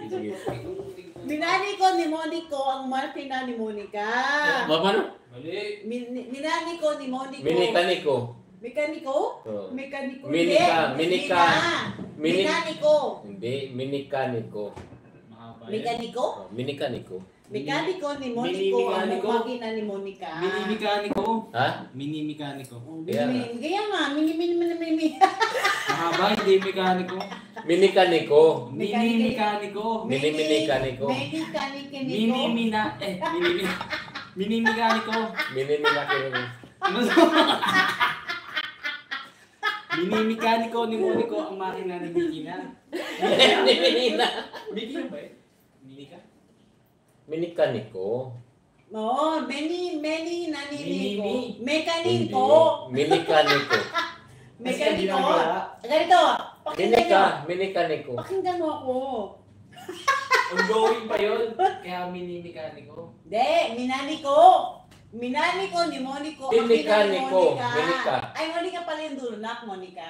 Sige. Minani ko ni Monico ang makina ni Monica. Paano? Mali. Minani ko ni Monico. Minikaniko. Mekaniko? Oh. Mekaniko. Minika. Mekaniko. Hindi, minikaniko. Mahaba yan. Mekaniko? Oh, minikaniko. Mekaniko ni Monico ang Mini-mekaniko. makina ni Monica. Mini-mekaniko. Ha? Mini-mekaniko. Kaya nga. Kaya nga, mini. Mahaba, hindi mekaniko. Minikaniko. Mini-mekaniko. Mini-minikaniko. Mini-mina. Mini-mekaniko. Miniminakiniko. Mini-mekaniko ni Monico ang makina ni Mikina. Minimina. Mikina ba eh? Minika? Minikaniko. Oo, many naniniko. Mini-mi. Mekaniko. Minikaniko. Mekaniko. Ganito, pakinggan nyo. Minikaniko. Pakinggan mo ako. Ongoing pa yun. Kaya mini-mekaniko. Hindi, minaniko. Minaniko ni Monico. ang Minikaniko. Monica. Minika. Ay, Monica pala yung dunak, Monica.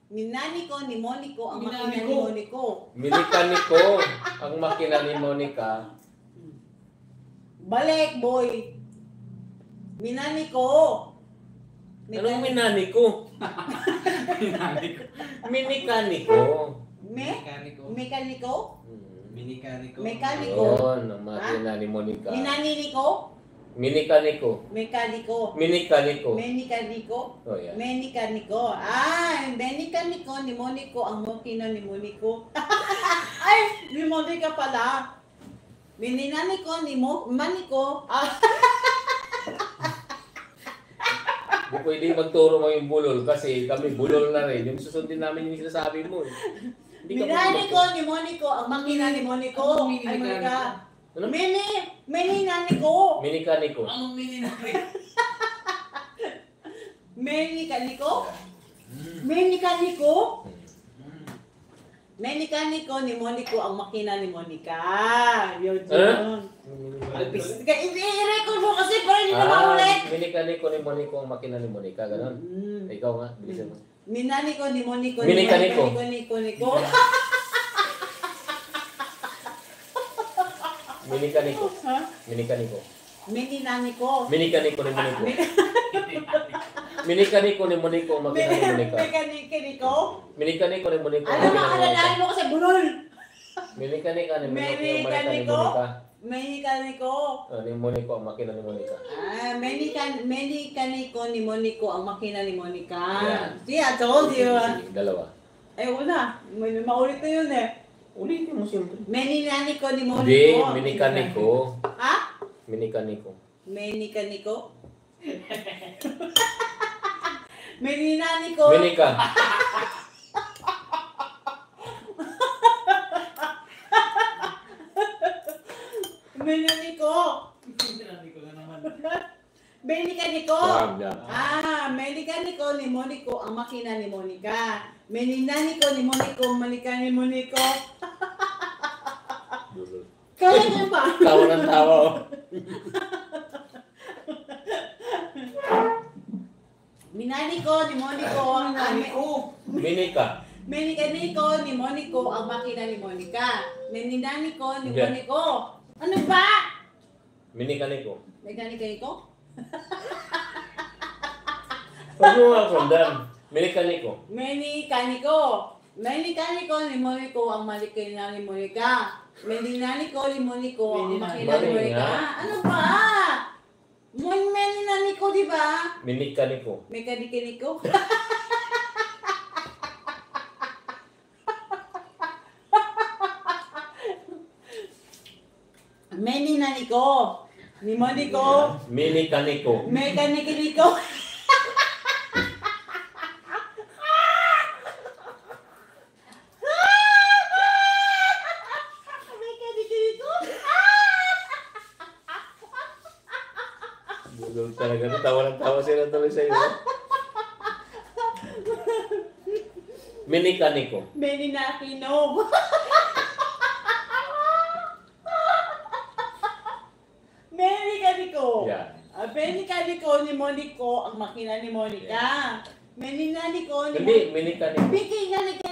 Minaniko ni Monico ang makina ni Minaniko. Monico. Minikaniko. Ang makina ni Monica. Balik, boy. Minaniko. Anong minaniko? Mekaniko. Minikaniko. Mekaniko. Mekaniko? Minikaniko. Mekaniko. Yun, ang makina ni Monica. Minaniniko? Minikaniko. Mekaniko. Minikaniko. Menikaniko? Oh, yeah. Menikaniko. Menikaniko ni Monico ang makina ni Monico. Ay, ni Monica pala. Mininaniko ni Manico. Hindi pwede magturo mo yung bulol kasi kami bulol na rin. Yung susundin namin yung sinasabi mo. Hindi ka Minaniko ni Monico ang makina ni Monico. Anong Ay, Monica. Ano? Meninaniko. Minikaniko. Anong mini-mekaniko? Menikaniko? Menikaniko? Menikaniko ni Monico ang makina ni Monica. Yun. I-record mo kasi para hindi na maulit. Minikaniko ni Monico ang makina ni Monica. Ganon. Ikaw nga, bilisan mo. Minaniko ni Monico. Minikaniko. Monico. Minikaniko. Ha? Minikaniko. Mininaniko. Minikaniko ni Monico. Minikaniko ni Monico ang makina ni Monica. Menikaniko? Minikaniko ni Monico ang Ano makina ba ni Monica. kalalain mo kasi bulol? Minikanika ni Monico ang makina ni Minikaniko? Monica. Menikaniko. Ni Monico ang makina ni Monica. Menikaniko ni Monico ang makina ni Monica. Yeah. See, I told you. Sige, dalawa. Eh, wala. Maulit na yun eh. Ulitin mo siyempre. Meninaniko ni Monico. Hindi, minikaniko. Ha? Minikaniko. Menikaniko? Meninaniko. Minika. Menaniko. Mekaniko na naman. Menikaniko. Yan. Menikaniko ni Monico ang makina ni Monica. Meninaniko ni Monico, malika ni Monico. Kaya ko ba? Tawa ng tawa. Oh. Minaniko ni Monico ang Minika. Menikaniko ni Monico ang makina ni Monica. Meninaniko ni Hindi. Monico. Ano ba? Minikaniko. Menikaniko? Huwag mo nga sundan. Minikaniko. Menikaniko. Menikaniko ni Monico ang malikina ni Monica. Meninaniko ni Monico ang makina ni Mali Monica. nga. Ano ba? Meninaniko, di ba? Minikaniko. Mekanikiniko? Meninaniko. Ni Monico. Minikaniko. Mekanikiniko. Mekanikiniko. Bulol talaga. Tawa ng tawa sila tuloy sa iyo. Minikaniko. Meninakinog. Menikaniko. Yan. Menikaniko ni Monico ang makina ni Monica. Meninaniko ni Hindi, minikaniko. Menikaniko.